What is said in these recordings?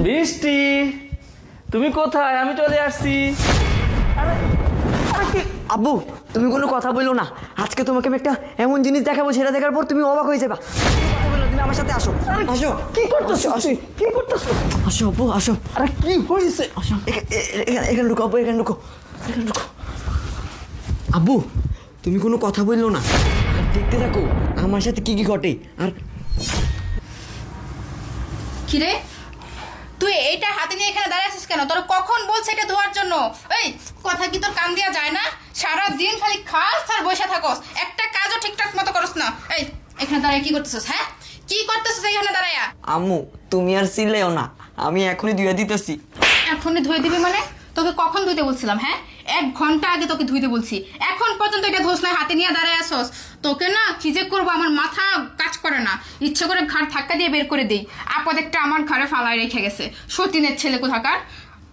বৃষ্টি, তুমি কোথায়? আমি চলে আসছি। আব্বু তুমি কোনো কথা বললো না, আজকে তোমাকে আমি একটা এমন জিনিস দেখাবো, সেটা দেখার পর তুমি অবাক হয়ে যাবা। কথা বললো, তুমি আমার সাথে আসো। আসো। কি করতেছো? আসো। কি করতেছো? আসো আব্বু আসো। আরে কি হয়েছে? আসো এখানে ঢুকো আব্বু, এখানে ঢুকো, এখানে ঢুকো। আব্বু তুমি কোনো কথা বললো না, আর দেখতে থাকো আমার সাথে কি কি ঘটে। আর কিরে, তুই এইটা হাতে নিয়ে এখানে দাঁড়িয়ে আছিস কেন? তোর কখন বলছে এটা ধোয়ার জন্য? এই কথা কি তোর কান দেওয়া যায় না? সারা দিন খালি খাস আর বসে থাকস, একটা কাজও ঠিকঠাক মতো করস না। এই এখানে দাঁড়িয়ে কি করতেছিস? হ্যাঁ কি করতেছিস এখানে দাঁড়ায়া? আম্মু তুমি আর চিল্লাইও না, আমি এখনই ধুয়ে দিতেছি। এখনই ধুয়ে দিবি মানে? তোকে কখন ধুইতে বলছিলাম? হ্যাঁ 1 ঘন্টা আগে তোকে ধুইতে বলছি, এখন পর্যন্ত এটা ধোস না, হাতে নিয়ে দাঁড়ায় আসস। তোকে না কি যে করবো, আমার মাথা কাজ করে না, ইচ্ছে করে ঘাড় ধাক্কা দিয়ে বের করে দেই। আপদ একটা আমার ঘরে ফালায় রেখে গেছে, সতীনের ছেলে কোথাকার।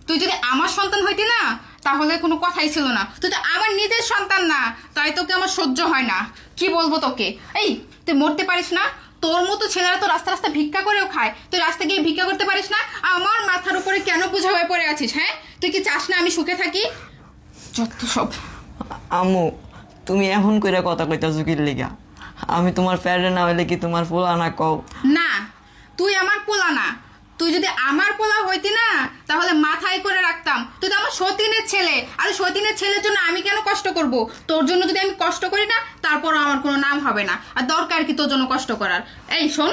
তুই যদি আমার সন্তান হইতি না তাহলে কোনো কথাই ছিল না, তুই তো আমার নিজের সন্তান না, তাই তোকে আমার সহ্য হয় না। কি বলবো তোকে? এই তুই মরতে পারিস না? তোর মতো ছেলেরা তো রাস্তা রাস্তা ভিক্ষা করেও খায়, তুই রাস্তা গিয়ে ভিক্ষা করতে পারিস না? আমার মাথার উপরে কেন বোঝা হয়ে পড়ে আছিস? হ্যাঁ তুই কি চাস না আমি সুখে থাকি? যত সব। আম্মু তুমি এখন কইরা কথা কইতাছো কি লিগা? আমি তোমার প্যারে না হইলে কি তোমার পোলা না কও? না তুই আমার পোলা না, তুই যদি আমার পোলা হইতি না তাহলে মাথায় করে রাখতাম। তুই তো আমার সতীনের ছেলে, আর সতীনের ছেলের জন্য আমি কেন কষ্ট করব? তোর জন্য যদি আমি কষ্ট করি না তারপর আমার কোনো নাম হবে না, আর দরকার কি তোর জন্য কষ্ট করার? এই শোন,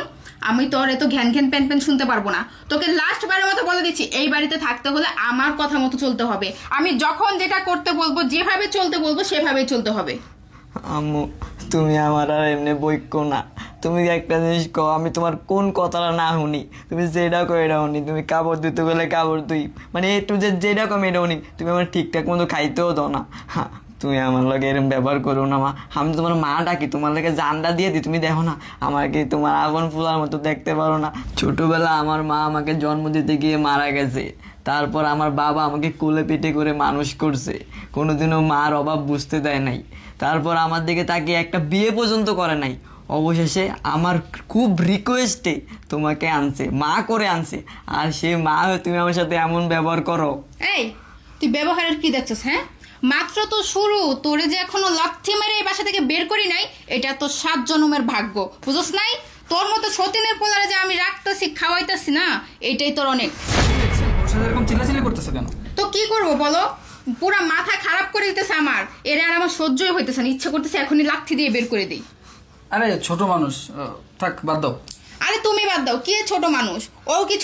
আমি তোর এত ঘ্যান ঘ্যান প্যান প্যান শুনতে পারবো না। তোকে লাস্ট বারের মতো বলে দিচ্ছি, এই বাড়িতে থাকতে হলে আমার কথা মতো চলতে হবে। আমি যখন যেটা করতে বলবো, যেভাবে চলতে বলবো সেভাবেই চলতে হবে। আম্মু তুমি আমার আর এমনি বইকো না, তুমি একটা জিনিস কও, আমি তোমার কোন কথাটা না শুনি, তুমি যেটা কো এটা শুনি। তুমি কাপড় ধুতে গেলে কাপড় ধুই, মানে একটু যেটা কম এটা শুনি। তুমি আমার ঠিকঠাক মতো খাইতেও দাও না। হ্যাঁ তুমি আমার লগে এরকম ব্যবহার করো না মা। আমি তোমার মা ডাকি, তোমার লগে জানটা দিয়ে দিই। তুমি দেখো না আমাকে তোমার আগুন ফুলার মতো দেখতে পারো না? ছোটবেলা আমার মা আমাকে জন্ম দিতে গিয়ে মারা গেছে, তারপর আমার বাবা আমাকে কোলে পিঠে করে মানুষ করছে, কোনোদিনও মার অভাব বুঝতে দেয় নাই। তারপর আমার দিকে তাকিয়ে একটা বিয়ে পর্যন্ত করে নাই। অবশেষে আমার খুব রিকোয়েস্টে তোমাকে আনছে, মা করে আনছে, আর সে মা হয়ে তুমি আমার সাথে এমন ব্যবহার করো। এই তুই ব্যবহারের কি দেখছিস? হ্যাঁ মাত্র তো শুরু, তোরে যে এখনো লাথি মেরে এই বাসা থেকে বের করি নাই, এটা তো 7 জন্মের ভাগ্য, বুঝছ নাই? তোর মতো সতীনের পোলারে যে আমি রাখতেছি খাওয়াইতেছি না, এটাই তোর অনেক। এরকম চিল্লাচিল্লি করতেছো কেন? তো কি করবো বলো, পুরা মাথা খারাপ করে দিতেছে আমার, এরা আর আমার সহ্যই হইতেছে না, ইচ্ছা করতেছে এখনই লাথি দিয়ে বের করে দিই। আরে ছোট মানুষ, থাক বাদ দাও। আরে তুমি বাদ দাও, কি ছোট মানুষ? ও কি